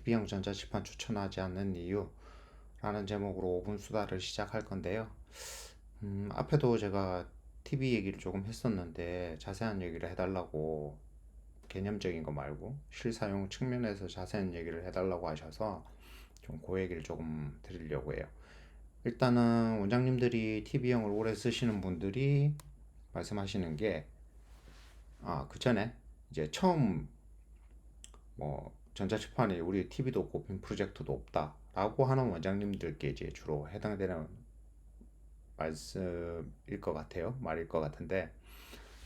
TV형 전자칠판 추천하지 않는 이유 라는 제목으로 5분 수다를 시작할 건데요. 앞에도 제가 TV 얘기를 조금 했었는데 자세한 얘기를 해달라고, 개념적인 거 말고 실사용 측면에서 자세한 얘기를 해달라고 하셔서 좀 그 얘기를 조금 드리려고 해요. 일단은 원장님들이 TV형을 오래 쓰시는 분들이 말씀하시는 게, 그 전에 이제 처음 전자칠판에 우리 TV도 없고 빔 프로젝터도 없다라고 하는 원장님들께 이제 주로 해당되는 말씀일 것 같아요. 말일 것 같은데,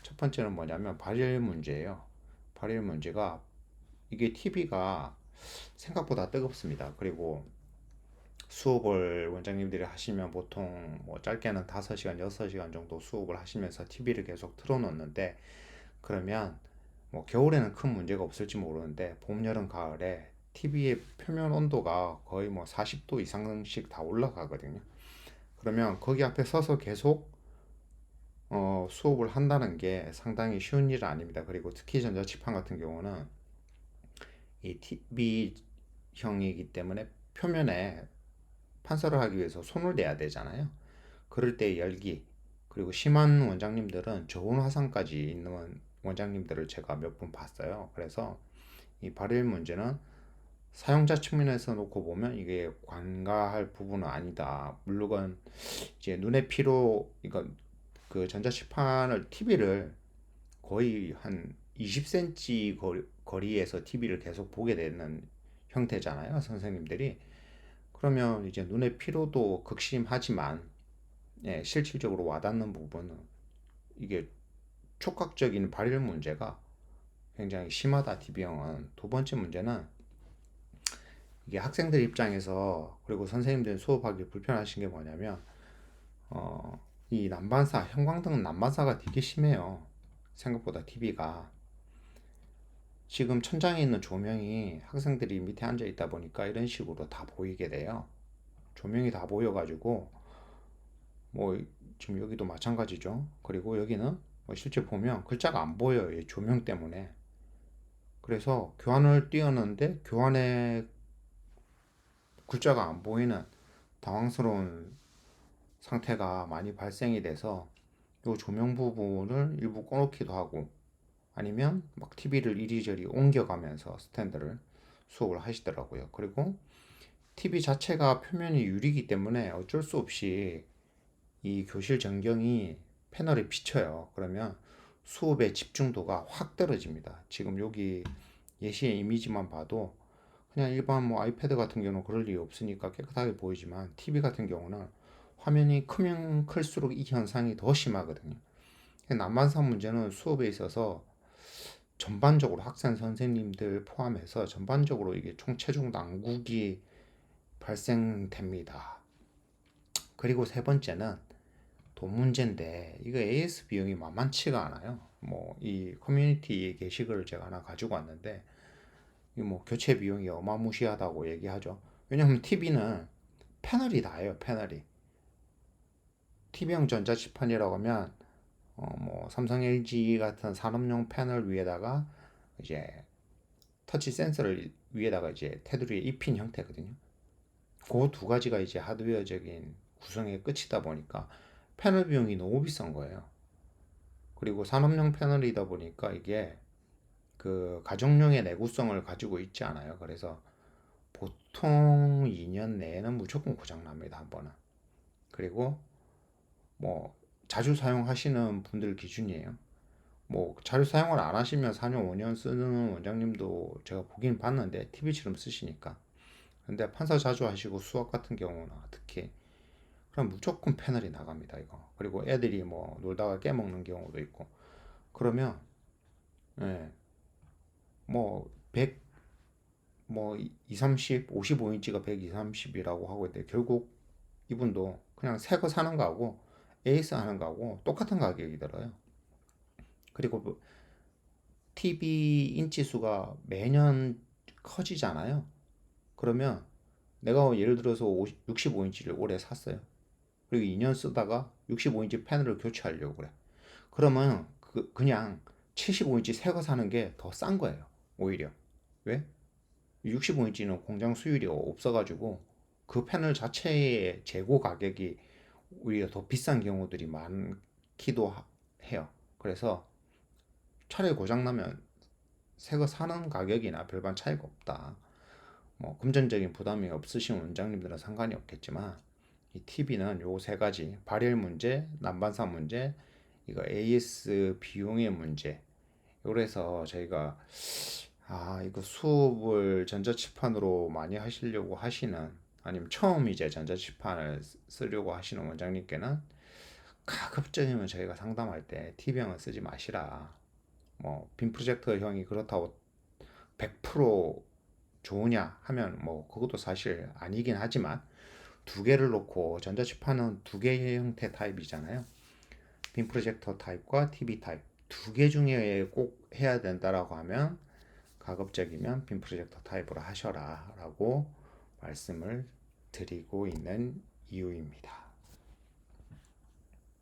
첫 번째는 뭐냐면 발열 문제예요. 발열 문제가, 이게 TV가 생각보다 뜨겁습니다. 그리고 수업을 원장님들이 하시면 보통 뭐 짧게는 5시간, 6시간 정도 수업을 하시면서 TV를 계속 틀어놓는데, 그러면 뭐 겨울에는 큰 문제가 없을지 모르는데 봄, 여름, 가을에 TV의 표면 온도가 거의 뭐 40도 이상씩 다 올라가거든요. 그러면 거기 앞에 서서 계속 수업을 한다는 게 상당히 쉬운 일은 아닙니다. 그리고 특히 전자칠판 같은 경우는 이 TV형이기 때문에 표면에 판사를 하기 위해서 손을 대야 되잖아요. 그럴 때 열기, 그리고 심한 원장님들은 저온 화상까지 있는 원장님들을 제가 몇 분 봤어요. 그래서 이 발열 문제는 사용자 측면에서 놓고 보면 이게 관가할 부분은 아니다. 물론 이제 눈의 피로, 이거 그 전자칠판을, TV를 거의 한 20cm 거리에서 TV를 계속 보게 되는 형태잖아요, 선생님들이. 그러면 이제 눈의 피로도 극심하지만, 예, 실질적으로 와닿는 부분은 이게 촉각적인 발열 문제가 굉장히 심하다, TV형은. 두 번째 문제는, 이게 학생들 입장에서, 그리고 선생님들 수업하기 불편하신 게 뭐냐면, 이 난반사, 형광등 난반사가 되게 심해요. 생각보다 TV가. 지금 천장에 있는 조명이 학생들이 밑에 앉아 있다 보니까 이런 식으로 다 보이게 돼요. 조명이 다 보여가지고, 뭐, 지금 여기도 마찬가지죠. 그리고 여기는 뭐 실제 보면 글자가 안 보여요, 이 조명 때문에. 그래서 교환을 띄웠는데 교환에 글자가 안 보이는 당황스러운 상태가 많이 발생이 돼서, 이 조명 부분을 일부 꺼놓기도 하고, 아니면 막 TV를 이리저리 옮겨가면서 스탠드를 수업을 하시더라고요. 그리고 TV 자체가 표면이 유리이기 때문에 어쩔 수 없이 이 교실 전경이 패널에 비쳐요. 그러면 수업의 집중도가 확 떨어집니다. 지금 여기 예시의 이미지만 봐도, 그냥 일반 뭐 아이패드 같은 경우는 그럴 리 없으니까 깨끗하게 보이지만, TV 같은 경우는 화면이 크면 클수록 이 현상이 더 심하거든요. 난반사 문제는 수업에 있어서 전반적으로 학생 선생님들 포함해서 전반적으로 이게 총체중 난국이 발생됩니다. 그리고 세 번째는 돈 문제인데, 이거 AS 비용이 만만치가 않아요. 뭐 이 커뮤니티 게시글을 제가 하나 가지고 왔는데, 이 뭐 교체 비용이 어마무시하다고 얘기하죠. 왜냐하면 TV는 패널이 다예요. 패널이 TV형 전자칠판이라고 하면, 뭐 삼성 LG 같은 산업용 패널 위에다가 이제 터치 센서를 위에다가 이제 테두리에 입힌 형태거든요. 그 두 가지가 이제 하드웨어적인 구성의 끝이다 보니까 패널 비용이 너무 비싼 거예요. 그리고 산업용 패널이다 보니까 이게 그 가정용의 내구성을 가지고 있지 않아요. 그래서 보통 2년 내에는 무조건 고장 납니다, 한 번은. 그리고 뭐 자주 사용하시는 분들 기준이에요. 뭐 자주 사용을 안 하시면 4년 5년 쓰는 원장님도 제가 보긴 봤는데, TV처럼 쓰시니까. 근데 판사 자주 하시고 수학 같은 경우는 특히, 그럼 무조건 패널이 나갑니다, 이거. 그리고 애들이 뭐 놀다가 깨먹는 경우도 있고. 그러면, 예, 뭐 100, 뭐 2, 30, 55인치가 120, 30이라고 하고 있는데, 결국 이분도 그냥 새 거 사는 거하고 에이스 하는 거하고 똑같은 가격이 들어요. 그리고 TV 인치 수가 매년 커지잖아요. 그러면 내가 예를 들어서 65인치를 올해 샀어요. 그리고 2년 쓰다가 65인치 패널을 교체하려고 그래. 그러면 그냥 75인치 새 거 사는 게 더 싼 거예요. 오히려. 왜? 65인치는 공장 수율이 없어가지고 그 패널 자체의 재고 가격이 오히려 더 비싼 경우들이 많기도 해요. 그래서 차라리 고장나면 새 거 사는 가격이나 별반 차이가 없다. 뭐 금전적인 부담이 없으신 원장님들은 상관이 없겠지만 이 TV는 요 세 가지 발열 문제, 난반사 문제, 이거 AS 비용의 문제. 그래서 저희가 이거 수업을 전자칠판으로 많이 하시려고 하시는 아니면 처음 이제 전자칠판을 쓰려고 하시는 원장님께는 가급적이면 저희가 상담할 때 TV형을 쓰지 마시라. 뭐 빔 프로젝터형이 그렇다고 100% 좋으냐 하면 뭐 그것도 사실 아니긴 하지만 두 개를 놓고 전자칠판은 두 개의 형태 타입이잖아요. 빔 프로젝터 타입과 TV 타입 두 개 중에 꼭 해야 된다라고 하면 가급적이면 빔 프로젝터 타입으로 하셔라 라고 말씀을 드리고 있는 이유입니다.